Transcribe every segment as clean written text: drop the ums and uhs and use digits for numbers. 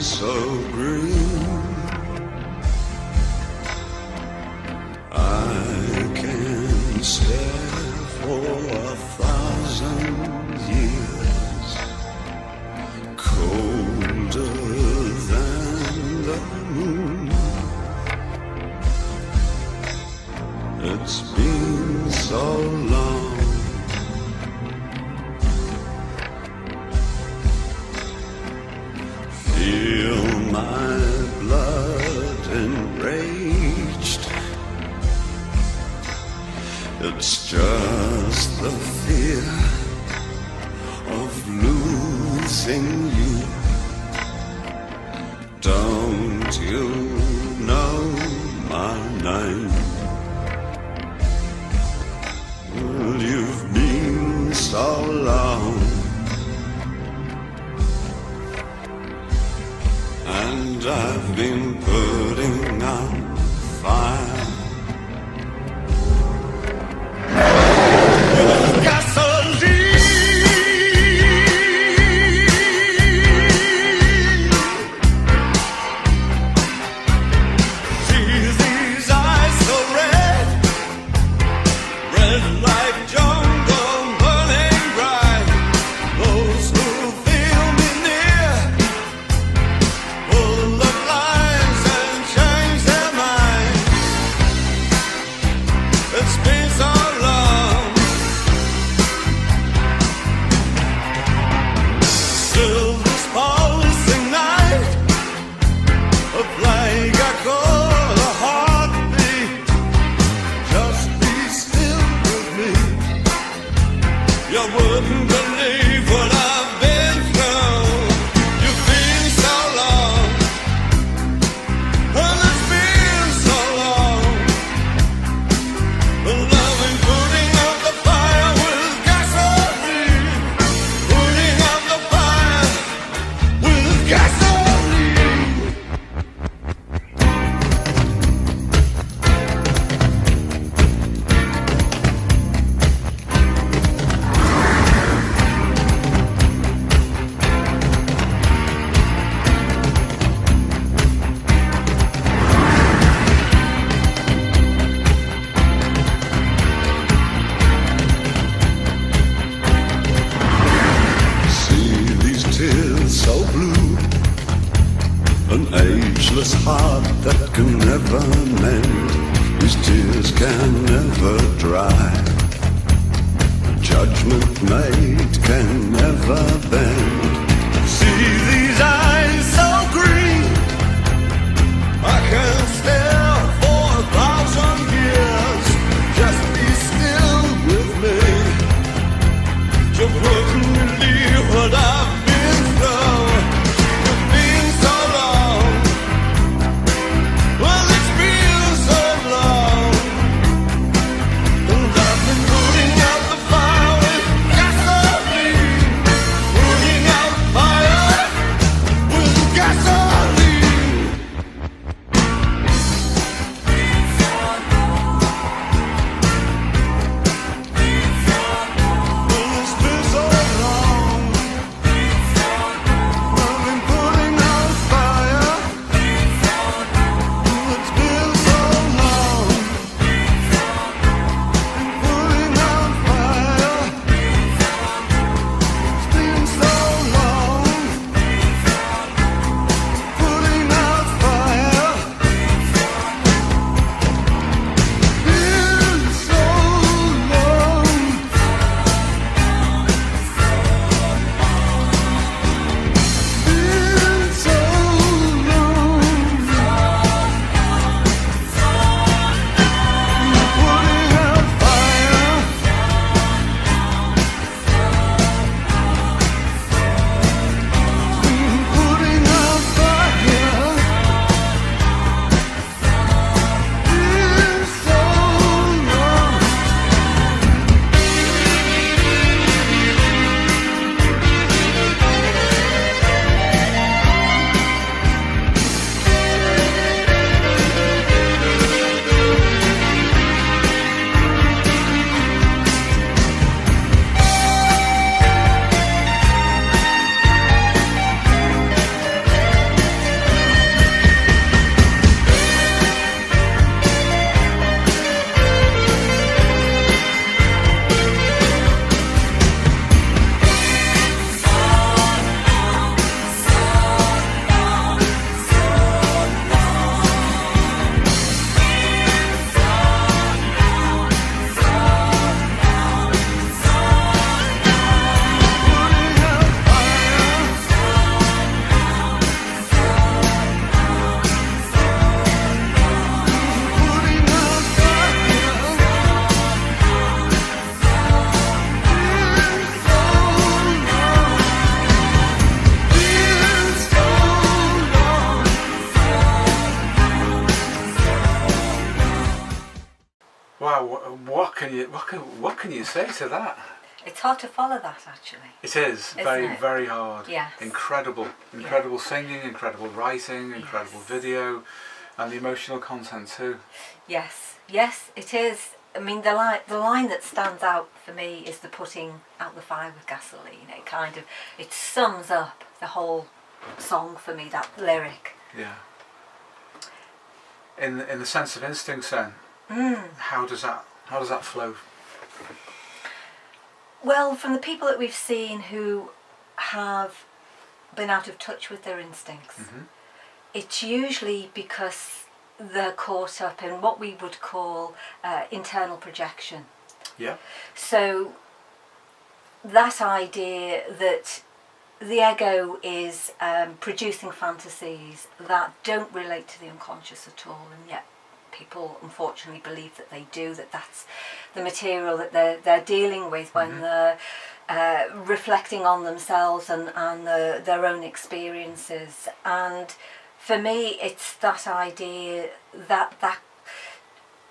so green, I can stare for 1,000 years, colder than the moon. It's been so long. Feel my blood enraged. It's just the fear of losing you. Don't you know my name? Well, you've been so long. And I've been putting out fire. Heart that can never mend, whose tears can never dry. Judgment made can never bend. See these eyes so green, I can stare for 1,000 years. Just be still with me. You wouldn't believe what I've been through. You've been so long. Well, it's been so long, and I've been putting out the fire with gasoline, putting out fire with gasoline. Well, it's been so long. what can you say to that? It's hard to follow that, actually. It is very, very hard. Yes. Incredible singing, incredible writing, incredible video, and the emotional content too. Yes, it is. I mean, the line that stands out for me is the putting out the fire with gasoline. It sums up the whole song for me, that lyric. Yeah. In the sense of instincts, then, how does that flow? Well, from the people that we've seen who have been out of touch with their instincts, it's usually because they're caught up in what we would call internal projection. Yeah. So that idea that the ego is producing fantasies that don't relate to the unconscious at all, and yet people unfortunately believe that they do, that's the material that they're dealing with when they're reflecting on themselves and their own experiences. And for me, it's that idea that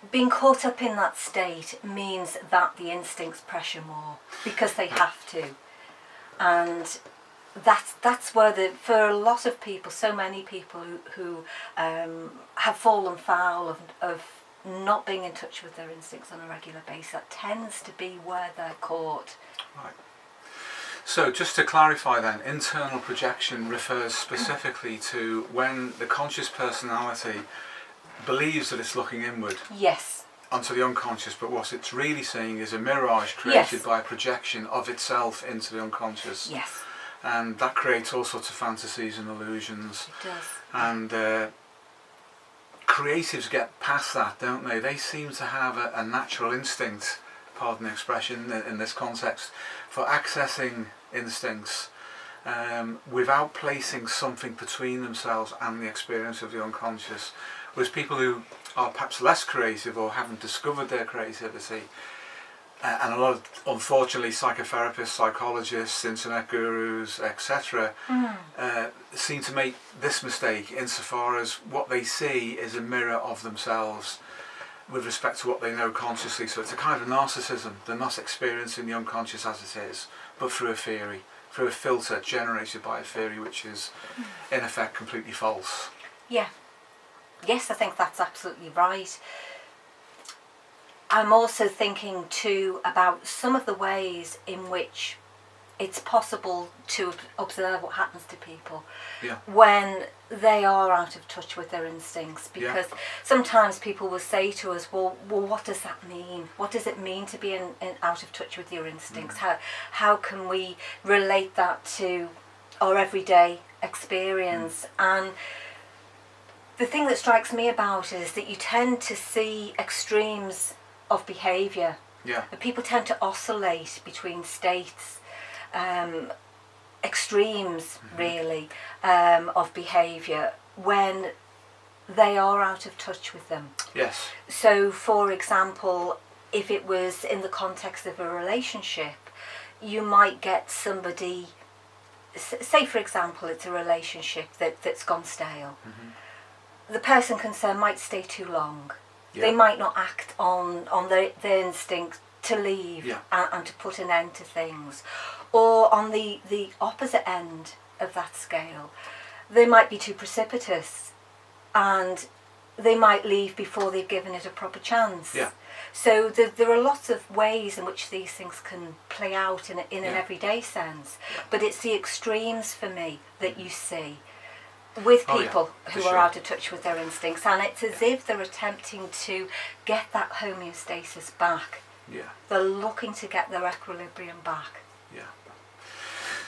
being caught up in that state means that the instincts pressure more because they have to. And that's where for a lot of people, so many people who have fallen foul of not being in touch with their instincts on a regular basis, that tends to be where they're caught. Right. So just to clarify then, internal projection refers specifically to when the conscious personality believes that it's looking inward. Yes. Onto the unconscious, but what it's really saying is a mirage created by a projection of itself into the unconscious. Yes. And that creates all sorts of fantasies and illusions. It does. And creatives get past that, don't they? They seem to have a natural instinct, pardon the expression in this context, for accessing instincts without placing something between themselves and the experience of the unconscious. Whereas people who are perhaps less creative or haven't discovered their creativity, and a lot of, unfortunately, psychotherapists, psychologists, internet gurus, etc., seem to make this mistake insofar as what they see is a mirror of themselves with respect to what they know consciously. So it's a kind of narcissism. They're not experiencing the unconscious as it is, but through a theory, through a filter generated by a theory which is, in effect, completely false. Yeah. Yes, I think that's absolutely right. I'm also thinking too about some of the ways in which it's possible to observe what happens to people when they are out of touch with their instincts, because sometimes people will say to us, well, what does that mean? What does it mean to be out of touch with your instincts? How can we relate that to our everyday experience? And the thing that strikes me about it is that you tend to see extremes of behaviour. People tend to oscillate between states, extremes really, of behaviour when they are out of touch with them. Yes. So, for example, if it was in the context of a relationship, you might get somebody, say for example it's a relationship that's gone stale. The person concerned might stay too long. They might not act on their instinct to leave and to put an end to things. Or on the opposite end of that scale, they might be too precipitous and they might leave before they've given it a proper chance. So there are lots of ways in which these things can play out in an everyday sense. But it's the extremes for me that you see with people who are out of touch with their instincts, and it's as if they're attempting to get that homeostasis back. They're looking to get their equilibrium back.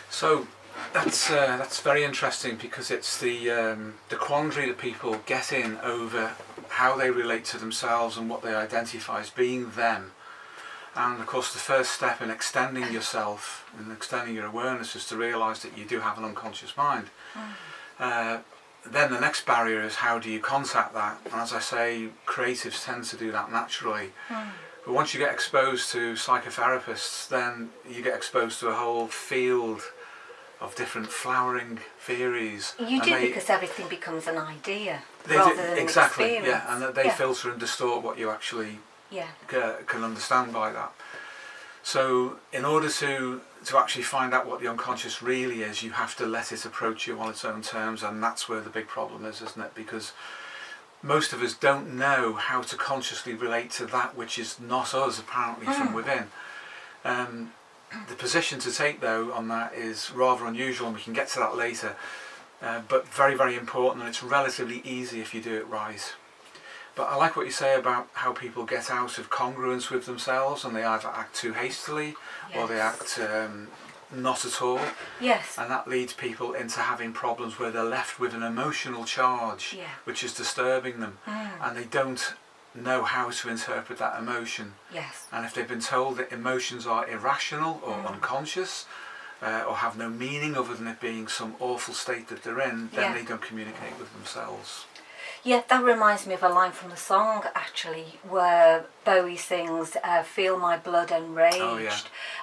So that's very interesting, because it's the quandary that people get in over how they relate to themselves and what they identify as being them. And of course the first step in extending yourself and extending your awareness is to realise that you do have an unconscious mind. Then the next barrier is, how do you contact that? And as I say, creatives tend to do that naturally. But once you get exposed to psychotherapists, then you get exposed to a whole field of different flowering theories. You do, because everything becomes an idea rather than an experience. And that they filter and distort what you actually can understand by that. So in order to actually find out what the unconscious really is, you have to let it approach you on its own terms, and that's where the big problem is, isn't it? Because most of us don't know how to consciously relate to that which is not us, apparently, from within. The position to take, though, on that is rather unusual, and we can get to that later, but very, very important, and it's relatively easy if you do it right. But I like what you say about how people get out of congruence with themselves, and they either act too hastily or they act not at all. Yes. And that leads people into having problems where they're left with an emotional charge which is disturbing them, and they don't know how to interpret that emotion. Yes. And if they've been told that emotions are irrational or unconscious, or have no meaning other than it being some awful state that they're in, then they don't communicate with themselves. Yeah, that reminds me of a line from the song, actually, where Bowie sings, "Feel my blood enraged." Oh, yeah.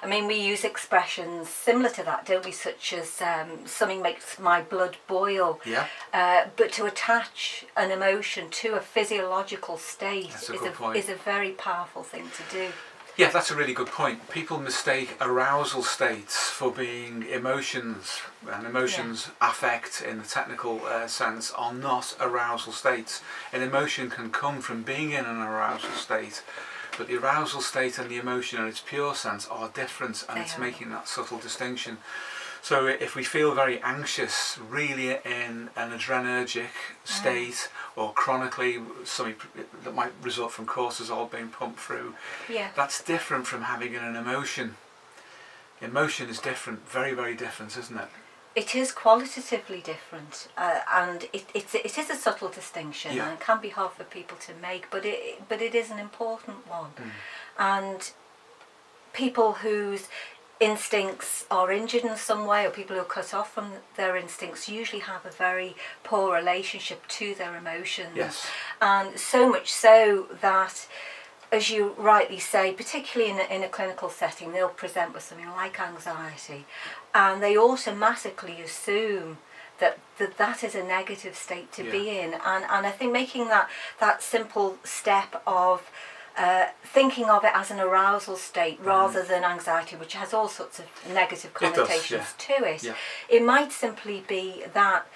I mean, we use expressions similar to that, don't we? Such as something makes my blood boil. Yeah. But to attach an emotion to a physiological state is a very powerful thing to do. Yeah, that's a really good point. People mistake arousal states for being emotions, and emotions, affect in the technical sense, are not arousal states. An emotion can come from being in an arousal state, but the arousal state and the emotion in its pure sense are different, and it's making that subtle distinction. So if we feel very anxious, really in an adrenergic state, or chronically something that might result from cortisol being pumped through, that's different from having an emotion. Emotion is different, very, very different, isn't it? It is qualitatively different, and it is a subtle distinction, and it can be hard for people to make, but it is an important one. And people whose instincts are injured in some way, or people who are cut off from their instincts, usually have a very poor relationship to their emotions. Yes. And so much so that, as you rightly say, particularly in a clinical setting, they'll present with something like anxiety, and they automatically assume that is a negative state to be in. And I think making that simple step of thinking of it as an arousal state rather than anxiety, which has all sorts of negative connotations to it. It might simply be that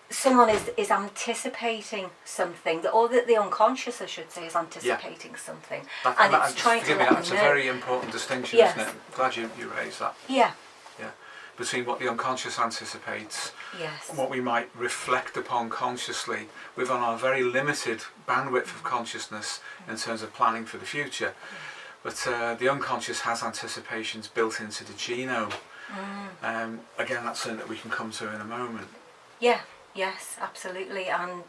someone is anticipating something, or that the unconscious, I should say, is anticipating something, and it's trying to let them know. That's a very important distinction, isn't it? Glad you raised that. Yeah. Between what the unconscious anticipates and what we might reflect upon consciously within our very limited bandwidth of consciousness in terms of planning for the future. But the unconscious has anticipations built into the genome. Again, that's something that we can come to in a moment. Yes, absolutely. And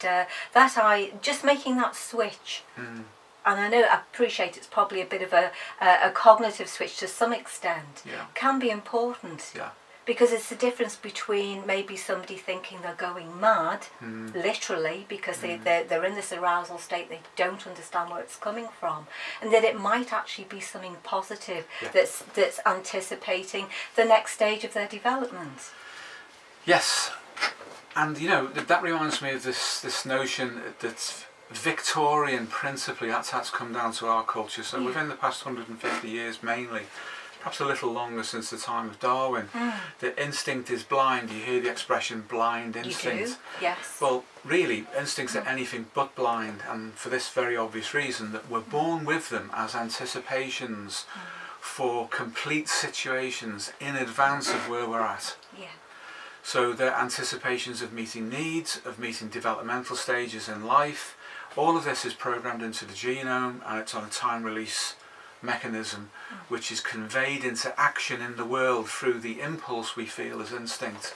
just making that switch, and I appreciate it's probably a bit of a cognitive switch to some extent, can be important. Because it's the difference between maybe somebody thinking they're going mad, literally, because they're in this arousal state, they don't understand where it's coming from, and that it might actually be something positive that's anticipating the next stage of their development. Yes, and that reminds me of this notion that Victorian, principally, that's how it's come down to our culture. So within the past 150 years mainly, perhaps a little longer since the time of Darwin, the instinct is blind. You hear the expression blind instinct. You do, yes. Well, really, instincts are anything but blind, and for this very obvious reason, that we're born with them as anticipations for complete situations in advance of where we're at. So they're anticipations of meeting needs, of meeting developmental stages in life. All of this is programmed into the genome, and it's on a time release mechanism which is conveyed into action in the world through the impulse we feel as instinct.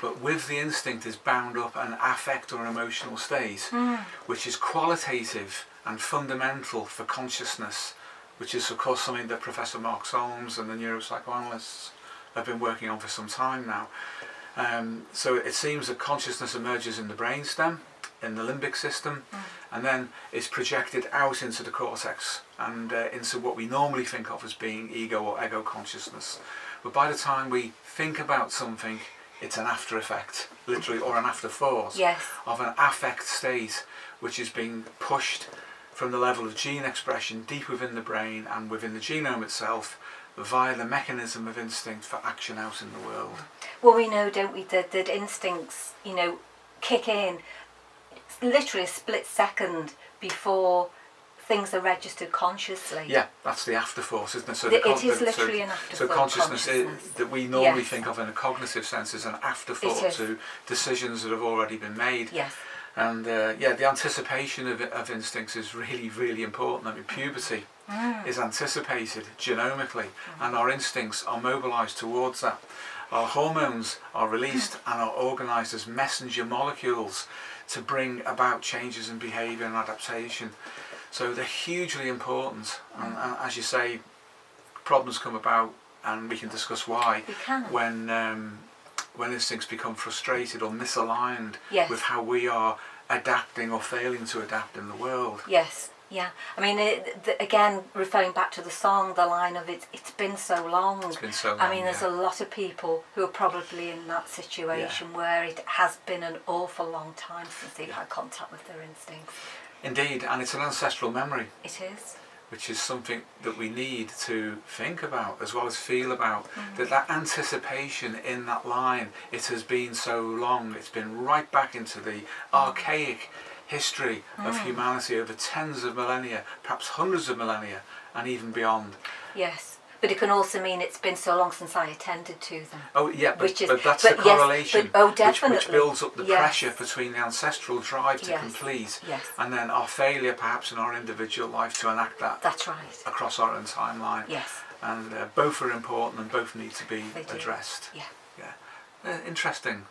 But with the instinct is bound up an affect or emotional state which is qualitative and fundamental for consciousness, which is of course something that Professor Mark Solms and the neuropsychoanalysts have been working on for some time now. So it seems that consciousness emerges in the brainstem, in the limbic system, and then is projected out into the cortex and into what we normally think of as being ego or ego consciousness. But by the time we think about something, it's an after effect, literally, or an after force of an affect state which is being pushed from the level of gene expression deep within the brain and within the genome itself, via the mechanism of instinct for action out in the world. Well, we know, don't we, that instincts, kick in literally a split second before things are registered consciously. Yeah, that's the afterforce, isn't it? So it is literally an afterthought. So consciousness that we normally Yes. think of in a cognitive sense is an afterthought It is. to decisions that have already been made. Yes. And the anticipation of instincts is really, really important. I mean, puberty is anticipated genomically, and our instincts are mobilised towards that. Our hormones are released and are organised as messenger molecules to bring about changes in behaviour and adaptation. So they're hugely important, and as you say, problems come about, and we can discuss why. We can. When instincts become frustrated or misaligned Yes. with how we are adapting or failing to adapt in the world. Yes. Yeah. I mean, again, referring back to the song, the line of it's been so long. It's been so long. I mean, there's a lot of people who are probably in that situation where it has been an awful long time since they've had contact with their instincts. Indeed, and it's an ancestral memory, It is. which is something that we need to think about as well as feel about. That anticipation in that line, it has been so long, it's been right back into the archaic history of humanity over tens of millennia, perhaps hundreds of millennia, and even beyond. Yes. But it can also mean it's been so long since I attended to them. Oh yeah, but that's but the yes, correlation, definitely. which builds up the Yes. pressure between the ancestral drive to Yes. complete Yes. and then our failure perhaps in our individual life to enact that That's right. across our own timeline. Yes. And both are important and both need to be They do. addressed. Yeah. Interesting.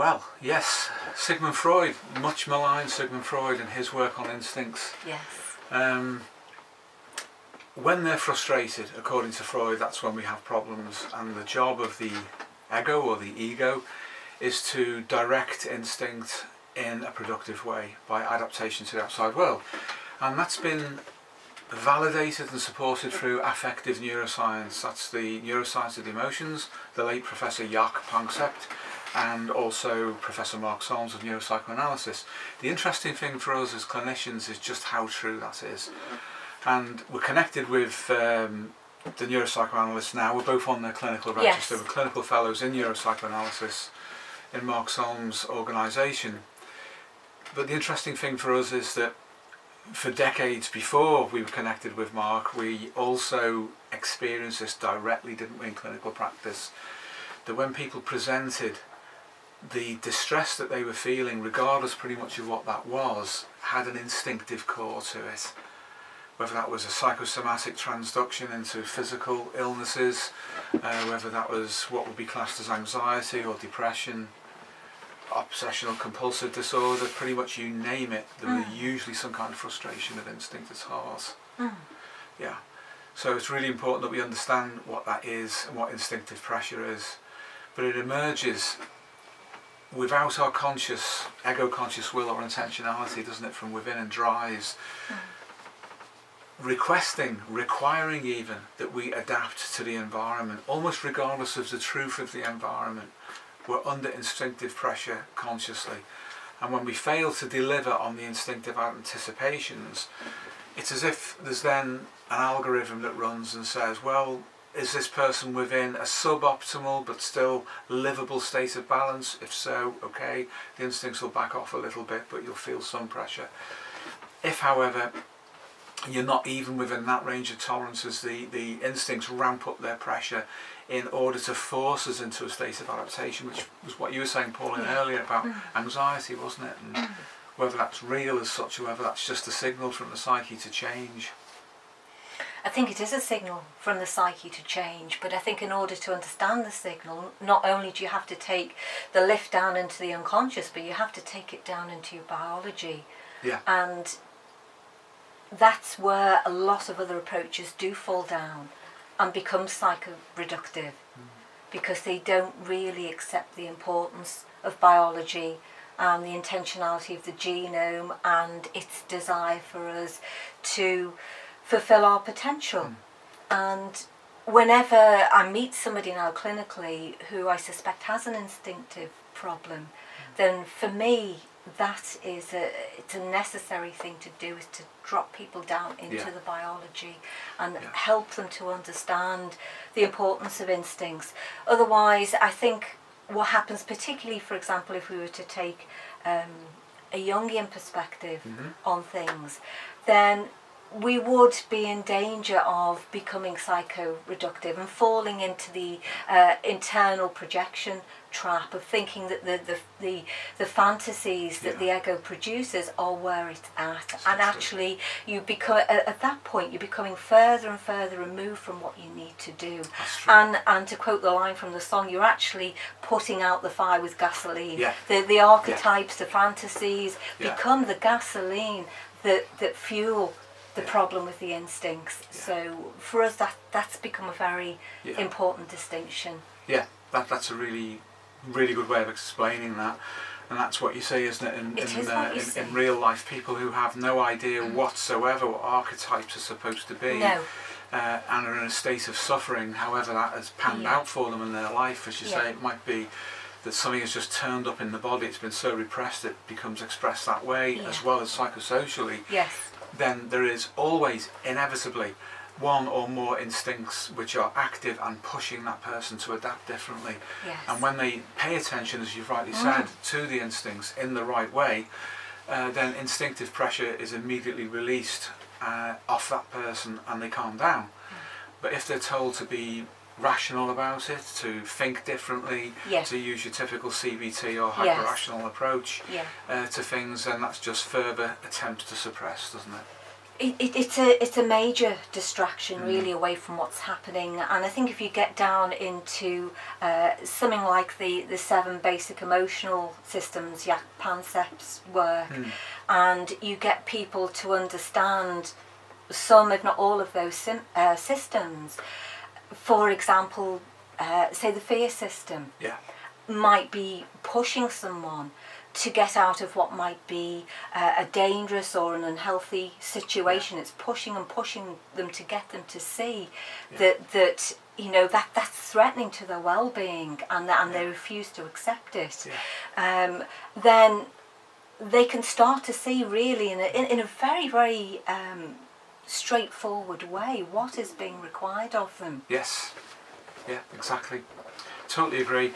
Well, yes, Sigmund Freud, much maligned Sigmund Freud and his work on instincts. Yes. When they're frustrated, according to Freud, that's when we have problems, and the job of the ego or the ego is to direct instinct in a productive way by adaptation to the outside world. And that's been validated and supported through affective neuroscience. That's the neuroscience of the emotions, the late Professor Jaak Panksepp, and also Professor Mark Solms of neuropsychoanalysis. The interesting thing for us as clinicians is just how true that is. And we're connected with the neuropsychoanalysts now. We're both on the clinical register. Yes. We're clinical fellows in neuropsychoanalysis in Mark Solms' organisation. But the interesting thing for us is that for decades before we were connected with Mark, we also experienced this directly, didn't we, in clinical practice, that when people presented, the distress that they were feeling, regardless pretty much of what that was, had an instinctive core to it. Whether that was a psychosomatic transduction into physical illnesses, whether that was what would be classed as anxiety or depression, obsessional compulsive disorder, pretty much you name it, there was usually some kind of frustration of instinct at heart. Yeah. So it's really important that we understand what that is and what instinctive pressure is. But it emerges without our conscious, ego-conscious will or intentionality, doesn't it, from within, and drives. Requiring even that we adapt to the environment, almost regardless of the truth of the environment. We're under instinctive pressure consciously, and when we fail to deliver on the instinctive anticipations, it's as if there's then an algorithm that runs and says, well, is this person within a suboptimal but still livable state of balance? If so, okay, the instincts will back off a little bit, but you'll feel some pressure. If, however, you're not even within that range of tolerances, the instincts ramp up their pressure in order to force us into a state of adaptation, which was what you were saying, Pauline, earlier about anxiety, wasn't it? And whether that's real as such or whether that's just a signal from the psyche to change. I think it is a signal from the psyche to change, but I think in order to understand the signal, not only do you have to take the lift down into the unconscious, but you have to take it down into your biology. Yeah. And that's where a lot of other approaches do fall down and become psycho-reductive, because they don't really accept the importance of biology and the intentionality of the genome and its desire for us to fulfill our potential. And whenever I meet somebody now clinically who I suspect has an instinctive problem, then for me that is it's a necessary thing to do, is to drop people down into Yeah. the biology and Yeah. help them to understand the importance of instincts. Otherwise, I think what happens, particularly, for example, if we were to take a Jungian perspective on things, then we would be in danger of becoming psycho-reductive and falling into the internal projection trap of thinking that the fantasies that the ego produces are where it's at, and actually you become, at that point you're becoming further and further removed from what you need to do. And to quote the line from the song, you're actually putting out the fire with gasoline. The archetypes, the fantasies become the gasoline that fuel the problem with the instincts. So for us, that's become a very important distinction. Yeah, that's a really good way of explaining that, and that's what you say, isn't it? In real life, people who have no idea whatsoever what archetypes are supposed to be, and are in a state of suffering, however that has panned out for them in their life. As you say, it might be that something has just turned up in the body, it's been so repressed it becomes expressed that way, as well as psychosocially. Then there is always, inevitably, one or more instincts which are active and pushing that person to adapt differently. And when they pay attention, as you've rightly said, to the instincts in the right way, then instinctive pressure is immediately released off that person and they calm down. But if they're told to be rational about it, to think differently, to use your typical CBT or hyper-rational approach to things, then that's just further attempts to suppress, doesn't it? It's a major distraction, really, away from what's happening. And I think if you get down into something like the 7 basic emotional systems, Jaak Panksepp's work, and you get people to understand some, if not all, of those systems. For example, say the fear system might be pushing someone to get out of what might be a dangerous or an unhealthy situation. It's pushing them to get them to see that you know that's threatening to their well-being, and they refuse to accept it. Then they can start to see, really, in a very, very straightforward way, what is being required of them. Yes, yeah, exactly. Totally agree.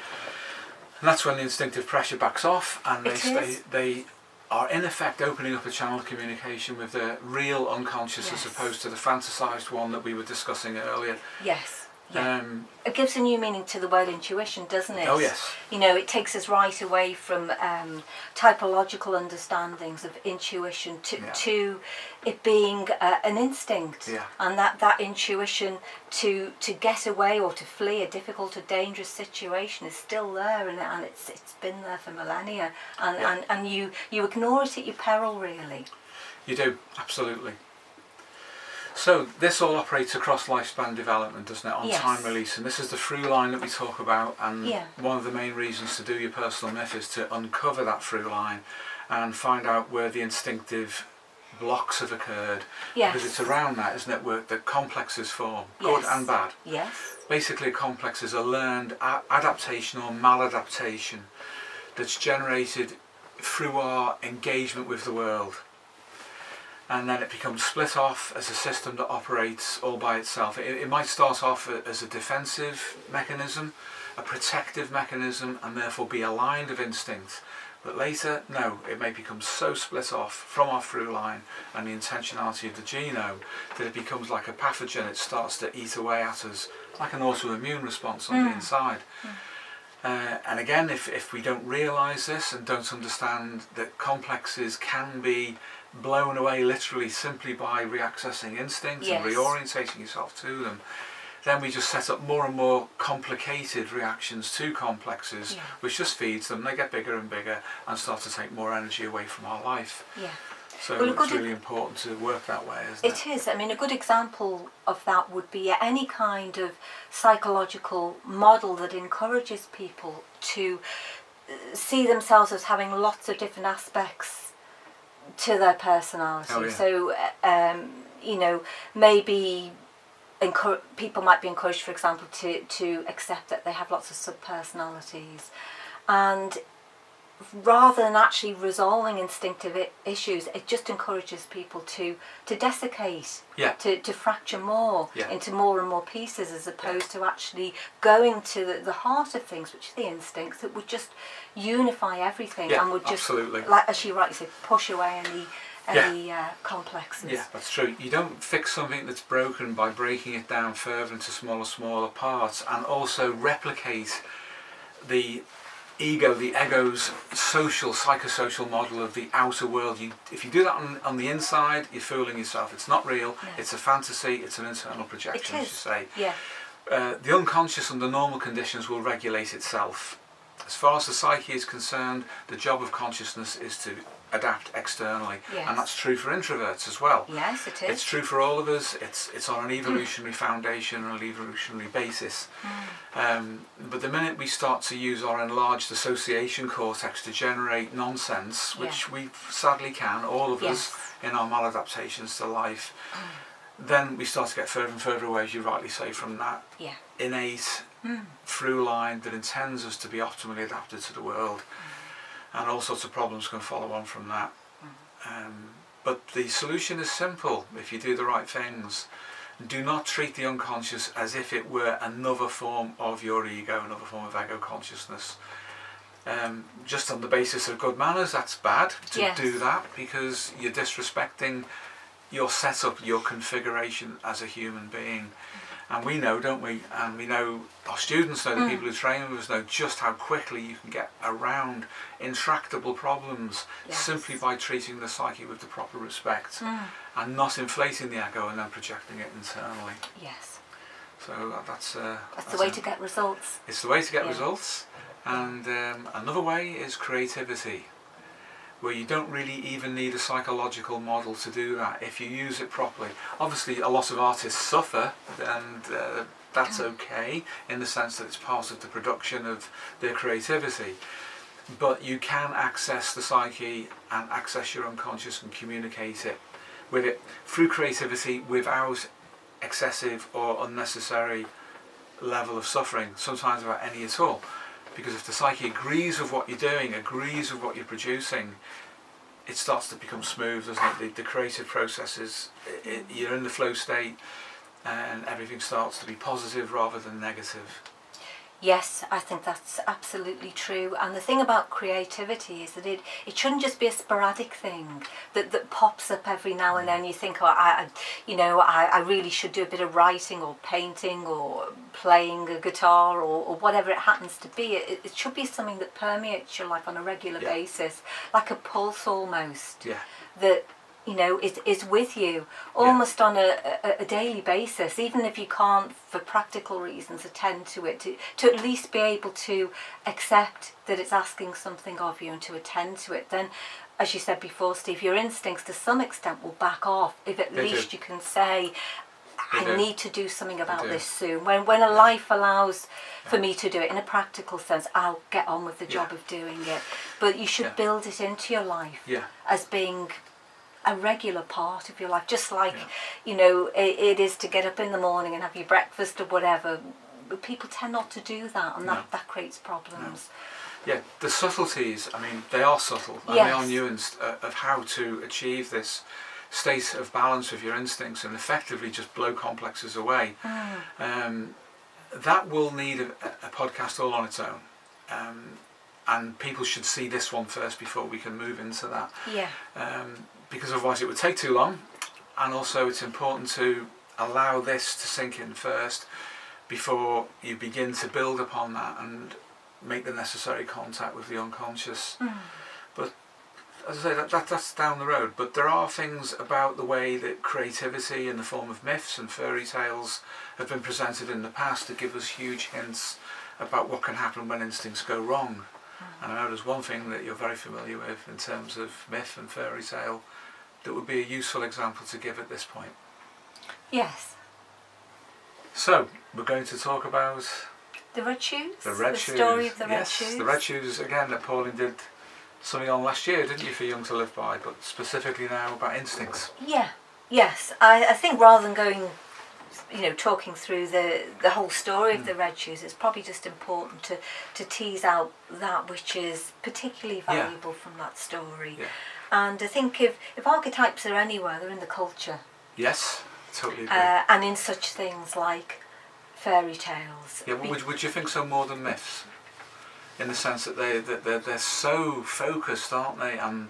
And that's when the instinctive pressure backs off, and they are in effect opening up a channel of communication with the real unconscious, as opposed to the fantasized one that we were discussing earlier. It gives a new meaning to the word intuition, doesn't it? Oh yes. You know, it takes us right away from typological understandings of intuition to it being an instinct, and that intuition to get away or to flee a difficult or dangerous situation is still there, and it's been there for millennia, and you ignore it at your peril, really. You do, absolutely. So this all operates across lifespan development, doesn't it, on time release, and this is the through line that we talk about, and one of the main reasons to do your personal myth is to uncover that through line and find out where the instinctive blocks have occurred, because it's around that, isn't it, where the complexes form, good and bad. Basically, a complex is a learned adaptation or maladaptation that's generated through our engagement with the world. And then it becomes split off as a system that operates all by itself. It might start off as a defensive mechanism, a protective mechanism, and therefore be aligned of instinct. But later, no, it may become so split off from our through line and the intentionality of the genome that it becomes like a pathogen. It starts to eat away at us like an autoimmune response on the inside. And again, if we don't realise this and don't understand that complexes can be blown away literally simply by reaccessing instincts and reorientating yourself to them, then we just set up more and more complicated reactions to complexes, which just feeds them. They get bigger and bigger and start to take more energy away from our life. So it's really important to work that way, isn't it? It is. I mean, a good example of that would be any kind of psychological model that encourages people to see themselves as having lots of different aspects to their personality. So, you know, maybe people might be encouraged, for example, to accept that they have lots of sub-personalities. And rather than actually resolving instinctive issues, it just encourages people to desiccate, Yeah. to fracture more Yeah. into more and more pieces, as opposed to actually going to the heart of things, which are the instincts that would just unify everything Yeah, and would just, absolutely. like as she rightly said, push away any complexes. Yeah, that's true. You don't fix something that's broken by breaking it down further into smaller parts, and also replicate the ego's psychosocial model of the outer world. If you do that on the inside, you're fooling yourself. It's not real. Yeah. It's a fantasy. It's an internal projection, It as you is. say. Yeah. The unconscious under normal conditions will regulate itself. As far as the psyche is concerned, the job of consciousness is to adapt externally, Yes. and that's true for introverts as well. Yes, it is. It's true for all of us. It's on an evolutionary foundation, on an evolutionary basis. But the minute we start to use our enlarged association cortex to generate nonsense, which we sadly can, all of us, in our maladaptations to life, then we start to get further and further away, as you rightly say, from that innate through line that intends us to be optimally adapted to the world. And all sorts of problems can follow on from that. But the solution is simple if you do the right things. Do not treat the unconscious as if it were another form of your ego, another form of ego consciousness. Just on the basis of good manners, that's bad to do that, because you're disrespecting your setup, your configuration as a human being. And we know, don't we, and we know, our students know, the people who train with us know just how quickly you can get around intractable problems simply by treating the psyche with the proper respect and not inflating the ego and then projecting it internally. Yes. So that's the way to get results. It's the way to get results. And another way is creativity, where you don't really even need a psychological model to do that if you use it properly. Obviously a lot of artists suffer, and that's okay in the sense that it's part of the production of their creativity, but you can access the psyche and access your unconscious and communicate it with it through creativity without excessive or unnecessary level of suffering, sometimes without any at all. Because if the psyche agrees with what you're doing, agrees with what you're producing, it starts to become smooth, doesn't it? The creative processes, you're in the flow state, and everything starts to be positive rather than negative. Yes, I think that's absolutely true. And the thing about creativity is that it shouldn't just be a sporadic thing that pops up every now and then. You think, oh, I really should do a bit of writing or painting or playing a guitar or whatever it happens to be. It should be something that permeates your life on a regular basis, like a pulse almost. Yeah. That is with you almost on a daily basis, even if you can't, for practical reasons, attend to it, to at least be able to accept that it's asking something of you and to attend to it. Then, as you said before, Steve, your instincts to some extent will back off if at least you can say, I need to do something about this soon. When a life allows for me to do it in a practical sense, I'll get on with the job of doing it. But you should build it into your life as being a regular part of your life, just like it is to get up in the morning and have your breakfast or whatever. But people tend not to do that, and that creates problems. Yeah, the subtleties, I mean, they are subtle, and they are nuanced of how to achieve this state of balance with your instincts and effectively just blow complexes away. That will need a podcast all on its own. And people should see this one first before we can move into that. Because otherwise it would take too long, and also it's important to allow this to sink in first before you begin to build upon that and make the necessary contact with the unconscious. But as I say, that's down the road. But there are things about the way that creativity in the form of myths and fairy tales have been presented in the past that give us huge hints about what can happen when instincts go wrong. And I know there's one thing that you're very familiar with in terms of myth and fairy tale that would be a useful example to give at this point. Yes. So, we're going to talk about the red shoes? The red shoes. Story of the red shoes? Yes, the red shoes, again, that Pauline did something on last year, didn't you, for Jung to Live By, but specifically now about instincts. Yeah, yes. I think rather than going talking through the whole story of the red shoes, it's probably just important to tease out that which is particularly valuable from that story. Yeah. And I think if archetypes are anywhere, they're in the culture. Yes, totally agree. And in such things like fairy tales. Yeah, would you think so more than myths? In the sense that they're so focused, aren't they? And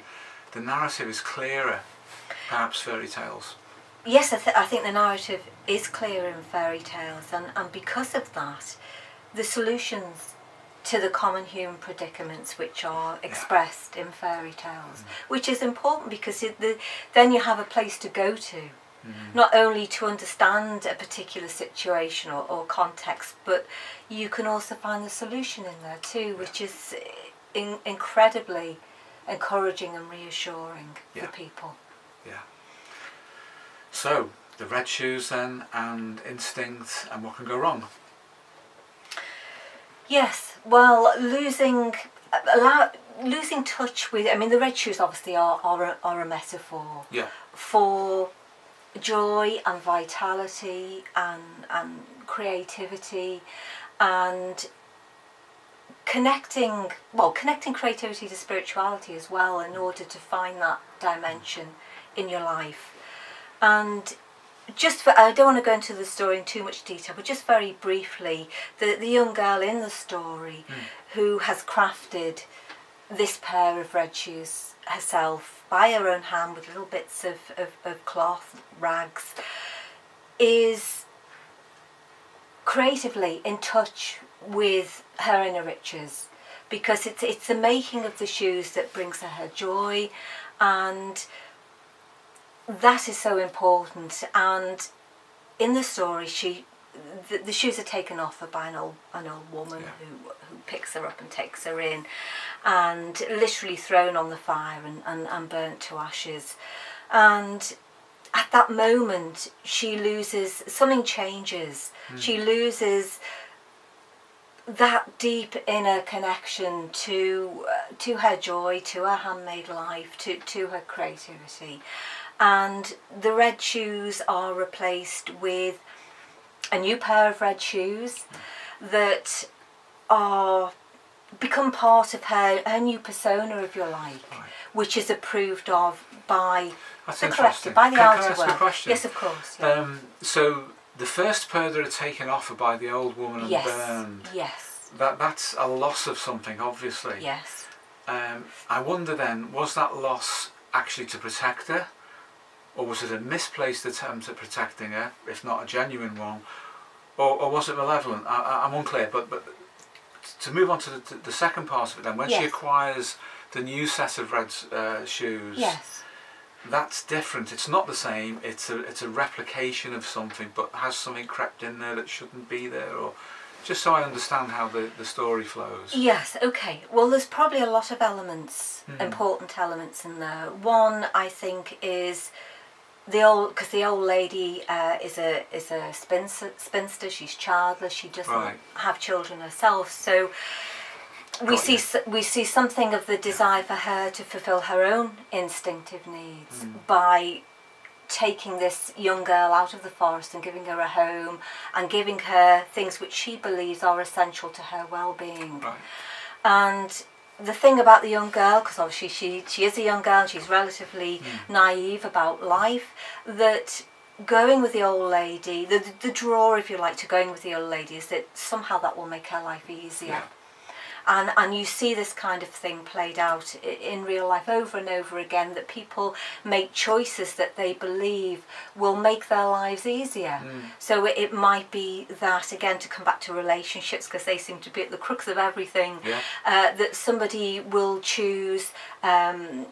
the narrative is clearer, perhaps fairy tales. Yes, I think the narrative is clearer in fairy tales, and because of that, the solutions to the common human predicaments which are expressed in fairy tales, which is important because then you have a place to go to, not only to understand a particular situation or context, but you can also find the solution in there too, which is incredibly encouraging and reassuring for people. Yeah. So, the red shoes then, and instinct, and what can go wrong? Yes, well, losing touch with, the red shoes obviously are a metaphor for joy and vitality and creativity, and connecting creativity to spirituality as well, in order to find that dimension in your life. And I don't want to go into the story in too much detail, but just very briefly, the young girl in the story who has crafted this pair of red shoes herself by her own hand with little bits of cloth, rags, is creatively in touch with her inner riches, because it's the making of the shoes that brings her joy, and that is so important. And in the story, the shoes are taken off her by an old woman who picks her up and takes her in, and literally thrown on the fire and burnt to ashes. And at that moment, something changes. She loses that deep inner connection to her joy, to her handmade life, to her creativity. And the red shoes are replaced with a new pair of red shoes that become part of her new persona of your life, which is approved of by the collective, by the outer world. Can I ask a question? Yes, of course. Yeah. So the first pair that are taken off are by the old woman and burned. Yes. That's a loss of something, obviously. Yes. I wonder then, was that loss actually to protect her? Or was it a misplaced attempt at protecting her, if not a genuine one? Or was it malevolent? I'm unclear, but to move on to the second part of it then, when she acquires the new set of red shoes, that's different. It's not the same, it's a replication of something, but has something crept in there that shouldn't be there, or just so I understand how the story flows. Yes, okay. Well, there's probably a lot of elements, important elements in there. One, I think, is the old lady is a spinster. She's childless. She doesn't have children herself. So we see something of the desire for her to fulfil her own instinctive needs by taking this young girl out of the forest and giving her a home and giving her things which she believes are essential to her well-being. And the thing about the young girl, because obviously she is a young girl and she's relatively naive about life, that going with the old lady, the draw, if you like, to going with the old lady is that somehow that will make her life easier. And you see this kind of thing played out in real life over and over again, that people make choices that they believe will make their lives easier. So it might be that, again, to come back to relationships, because they seem to be at the crux of everything, that somebody will choose a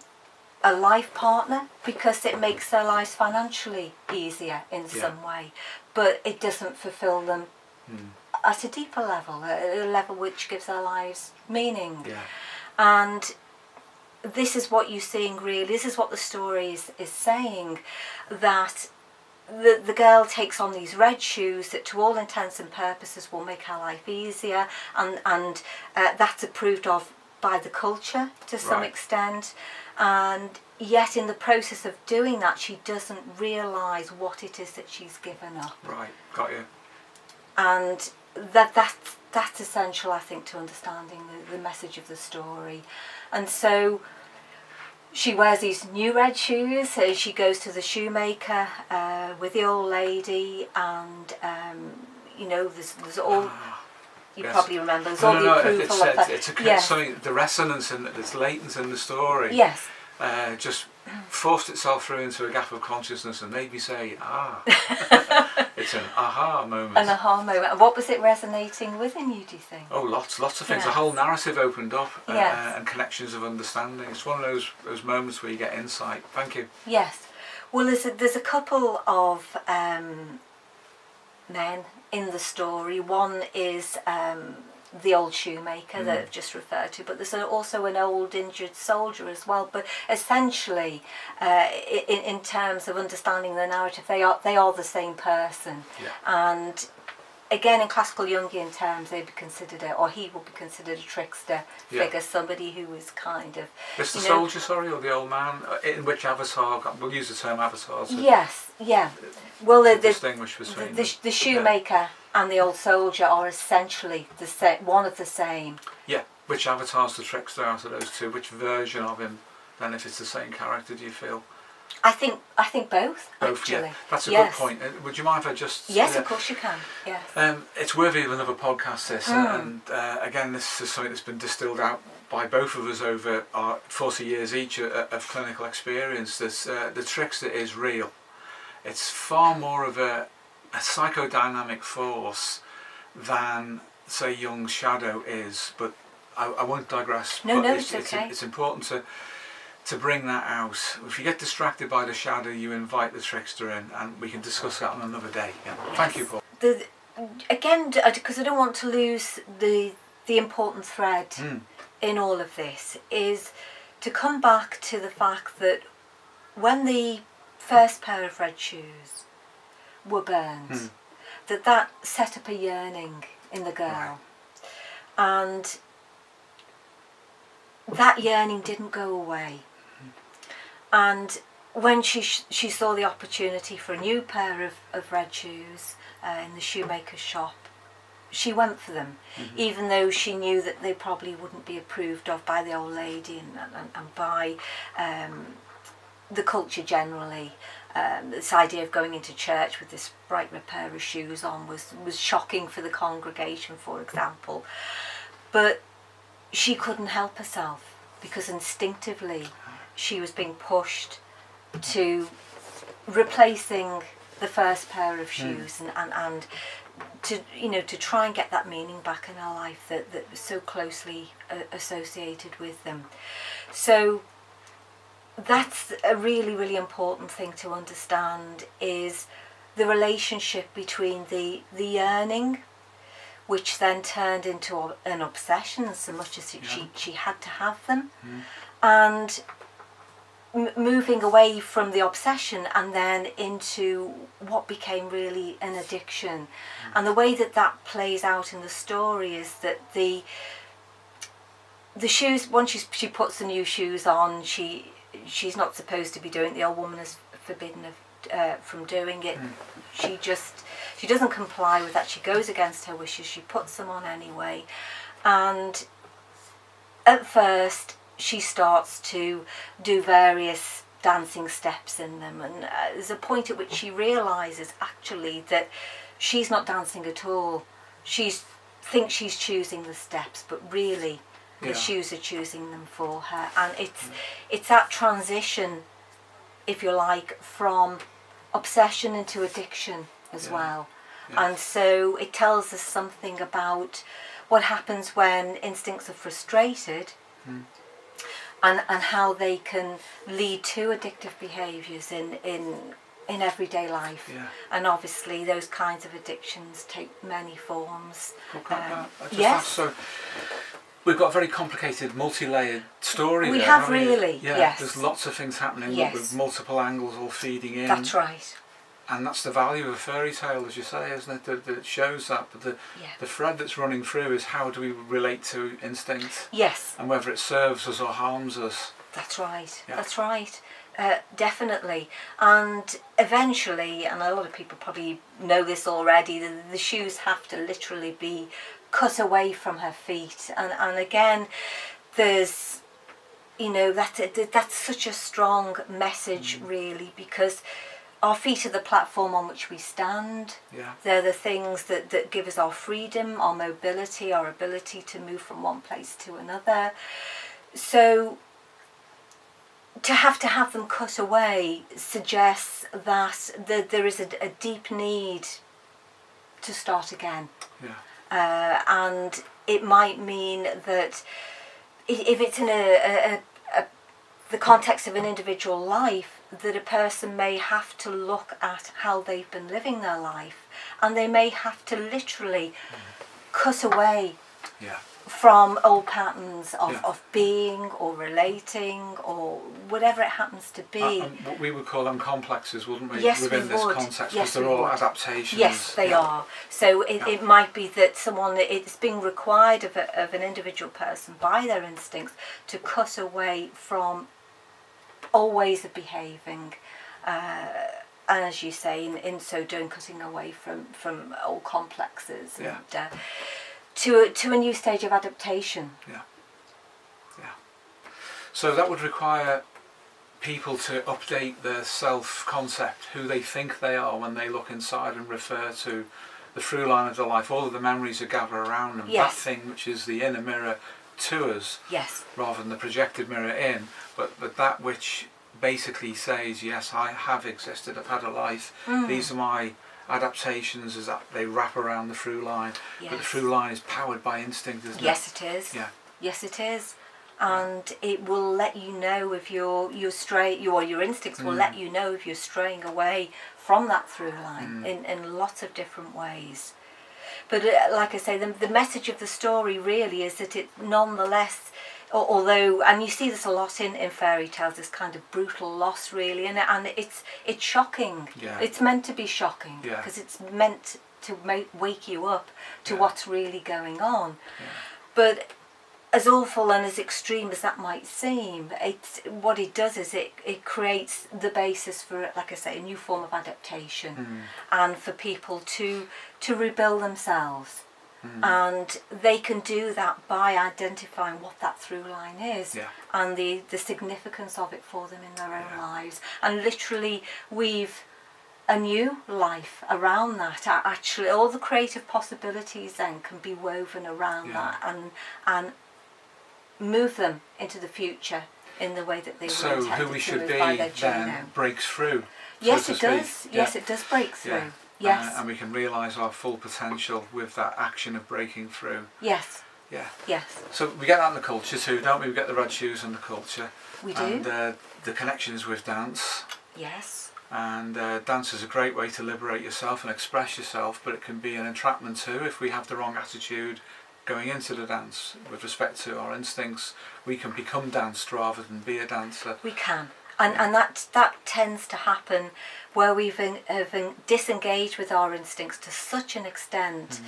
life partner because it makes their lives financially easier in some way, but it doesn't fulfill them at a deeper level, a level which gives their lives meaning. And this is what you're seeing, really. This is what the story is saying, that the girl takes on these red shoes that to all intents and purposes will make her life easier, and that's approved of by the culture to some Right. extent, and yet in the process of doing that she doesn't realise what it is that she's given up. Right, got you. And that's essential, I think, to understanding the message of the story. And so she wears these new red shoes. She goes to the shoemaker with the old lady, and there's all. You Yes. probably remember. There's all the approval of that. It's Yes. something, the resonance and it's latent in the story. Yes. Just forced itself through into a gap of consciousness and made me say, it's an aha moment. An aha moment. And what was it resonating within you, do you think? Oh, lots of things. Yes. The whole narrative opened up, Yes. and connections of understanding. It's one of those moments where you get insight. Thank you. Yes. Well, there's a couple of men in the story. One is the old shoemaker that I've just referred to, but there's also an old injured soldier as well. But essentially, in terms of understanding the narrative, they are the same person. Yeah. And again, in classical Jungian terms, they'd be considered he will be considered a trickster figure, somebody who is kind of. It's the soldier, sorry, or the old man. In which avatar? We'll use the term avatar. To Yes. Yeah. Well, the distinguish between the shoemaker and the old soldier are essentially the same, one of the same. Yeah. Which avatar's the trickster out of those two? Which version of him? Then, if it's the same character, do you feel? I think both. Both. Actually. Yeah. That's a Yes. good point. Would you mind if I just? Yes, of course you can. Yes. It's worthy of another podcast, this, and again, this is something that's been distilled out by both of us over our 40 years each of clinical experience. The trickster is real. It's far more of a psychodynamic force than, say, Jung's shadow is, but I won't digress. No, but it's okay. It's important to bring that out. If you get distracted by the shadow, you invite the trickster in, and we can discuss that on another day. Yeah. Thank you, Paul. Again, because I don't want to lose the important thread in all of this, is to come back to the fact that when the first pair of red shoes were burned, that set up a yearning in the girl. Right. And that yearning didn't go away. And when she saw the opportunity for a new pair of red shoes in the shoemaker's shop, she went for them, even though she knew that they probably wouldn't be approved of by the old lady and by the culture generally. This idea of going into church with this bright red pair of shoes on was shocking for the congregation, for example. But she couldn't help herself, because instinctively she was being pushed to replacing the first pair of shoes and to try and get that meaning back in her life that was so closely associated with them. So that's a really, really important thing to understand, is the relationship between the yearning, which then turned into an obsession so much as she had to have them, and moving away from the obsession and then into what became really an addiction. And the way that plays out in the story is that the shoes, once she puts the new shoes on, she's not supposed to be doing it. The old woman is forbidden from doing it. She doesn't comply with that. She goes against her wishes. She puts them on anyway, and at first she starts to do various dancing steps in them, and there's a point at which she realises actually that she's not dancing at all. She thinks she's choosing the steps, but really the shoes are choosing them for her. And it's that transition, if you like, from obsession into addiction as well. And so it tells us something about what happens when instincts are frustrated, and how they can lead to addictive behaviours in everyday life. And obviously those kinds of addictions take many forms. So we've got a very complicated, multi-layered story. We there, have haven't we? really, yes. There's lots of things happening Yes. with multiple angles all feeding in. That's right. And that's the value of a fairy tale, as you say, isn't it? That it shows that, but the thread that's running through is how do we relate to instinct? Yes. And whether it serves us or harms us. That's right. Yeah. That's right. Definitely. And eventually, and a lot of people probably know this already, the shoes have to literally be cut away from her feet. And again, there's, you know, that's such a strong message, really, because our feet are the platform on which we stand. Yeah. They're the things that give us our freedom, our mobility, our ability to move from one place to another. So to have them cut away suggests that there is a deep need to start again. Yeah. And it might mean that if it's in the context of an individual life, that a person may have to look at how they've been living their life, and they may have to literally cut away Yeah. from old patterns Yeah. of being or relating or whatever it happens to be. And what we would call them complexes, wouldn't we? Yes, within we this would. context, Yes, because they're we all would. adaptations. Yes, they are. So it might be that it's being required of an individual person by their instincts to cut away from old ways of behaving, and as you say, in so doing, cutting away from old complexes, Yeah. and to a new stage of adaptation. Yeah. Yeah. So that would require people to update their self-concept, who they think they are when they look inside and refer to the through line of their life, all of the memories that gather around them, Yes. that thing which is the inner mirror to us, Yes. rather than the projected mirror in, but that which basically says, yes, I have existed, I've had a life, these are my adaptations, as that they wrap around the through line. Yes. But the through line is powered by instinct, isn't Yes, it? it is. Yeah. Yes, it is. And it will let you know if you're your instincts will let you know if you're straying away from that through line in lots of different ways. But like I say, the message of the story really is that it nonetheless, although, and you see this a lot in fairy tales, this kind of brutal loss really, and it's shocking. Yeah. It's meant to be shocking, Yeah. because it's meant to wake you up to Yeah. what's really going on. Yeah. But as awful and as extreme as that might seem, what it does is it creates the basis for, like I say, a new form of adaptation, and for people to rebuild themselves. And they can do that by identifying what that through line is, Yeah. and the significance of it for them in their own lives, and literally weave a new life around that. Actually, all the creative possibilities then can be woven around that, and move them into the future in the way that they were So intended who we to should be by their then genome. breaks through. Yes, so it to does. speak. Yes, Yeah. it does break through. Yeah. Yes. And we can realise our full potential with that action of breaking through. Yes. Yeah. Yes. So we get that in the culture too, don't we? We get the red shoes in the culture. We do. And the connections with dance. Yes. And dance is a great way to liberate yourself and express yourself, but it can be an entrapment too if we have the wrong attitude going into the dance with respect to our instincts. We can become danced rather than be a dancer. We can. And that tends to happen where we've disengaged with our instincts to such an extent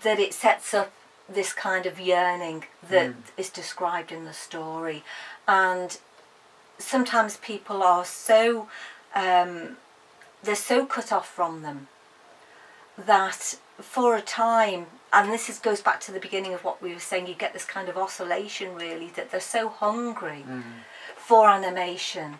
that it sets up this kind of yearning that is described in the story. And sometimes people are so they're so cut off from them that for a time, and this goes back to the beginning of what we were saying, you get this kind of oscillation really, that they're so hungry for animation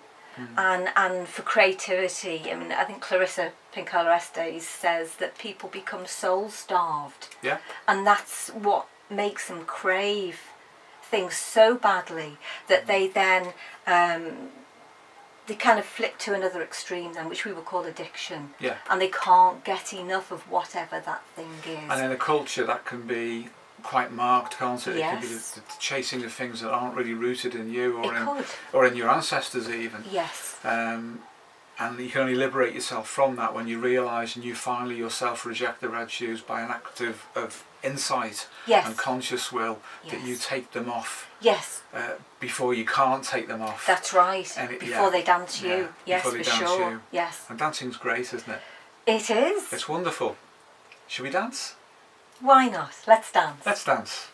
and for creativity. I mean, I think Clarissa Pinkola Estes says that people become soul starved. Yeah. And that's what makes them crave things so badly that they then they kind of flip to another extreme then, which we would call addiction. Yeah. And they can't get enough of whatever that thing is. And in a culture that can be quite marked, can't it? Yes. It can be the chasing of things that aren't really rooted in you It could. or in your ancestors even. Yes. And you can only liberate yourself from that when you realise and you finally yourself reject the red shoes by an act of insight Yes. and conscious will, that Yes. you take them off Yes, before you can't take them off. that's right. And Before they dance you. Yeah, Yes, before they for dance sure. you. Yes. And dancing's great, isn't it? It is. It's wonderful. Should we dance? Why not? Let's dance. Let's dance.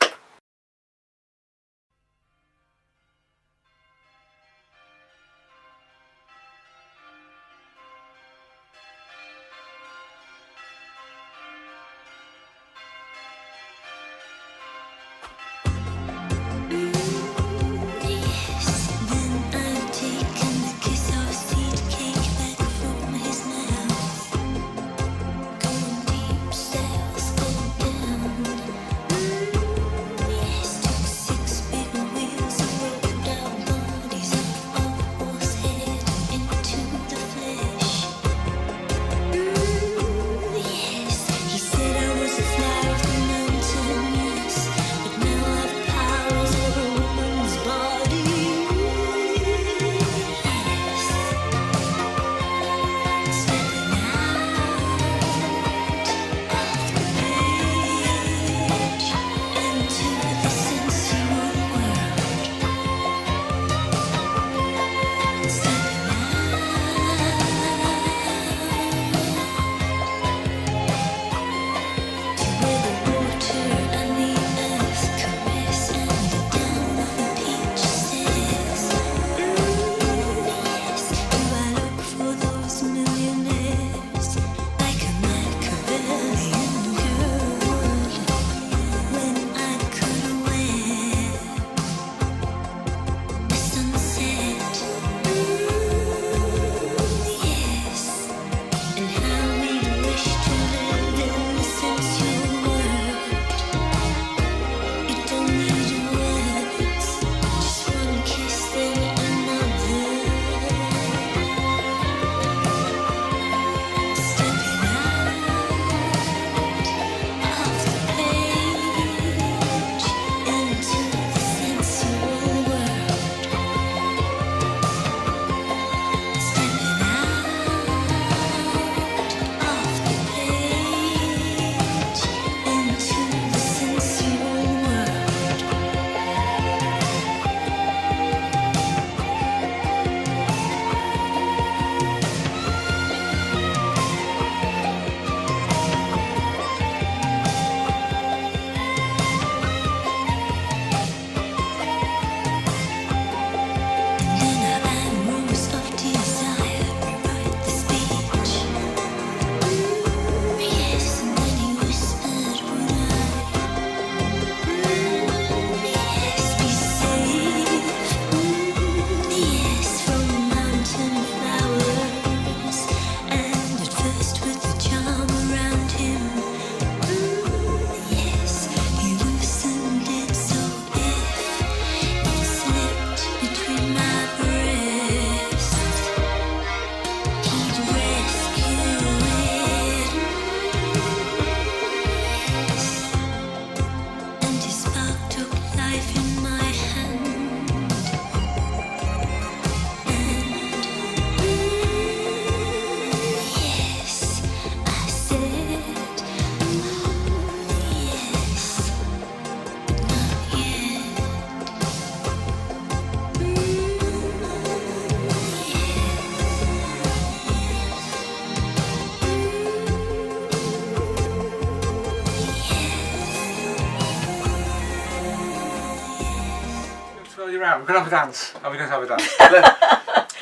We're going to have a dance. Are we going to have a dance?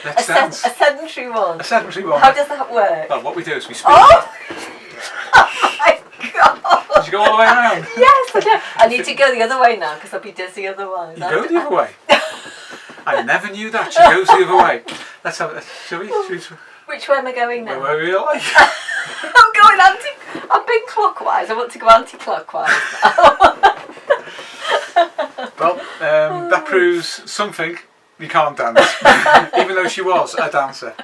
Let's dance. A sedentary one. A sedentary one. How does that work? Well, what we do is we spin. Oh! Oh my god! Did you go all the way around? Yes, I do. I need to go the other way now because I'll be dizzy otherwise. You go the other way? I never knew that. She goes the other way. Let's have it. Shall we? Which way am I going now? Where we like. I'm going I've been clockwise. I want to go anti-clockwise now. Well, that proves something. You can't dance, even though she was a dancer.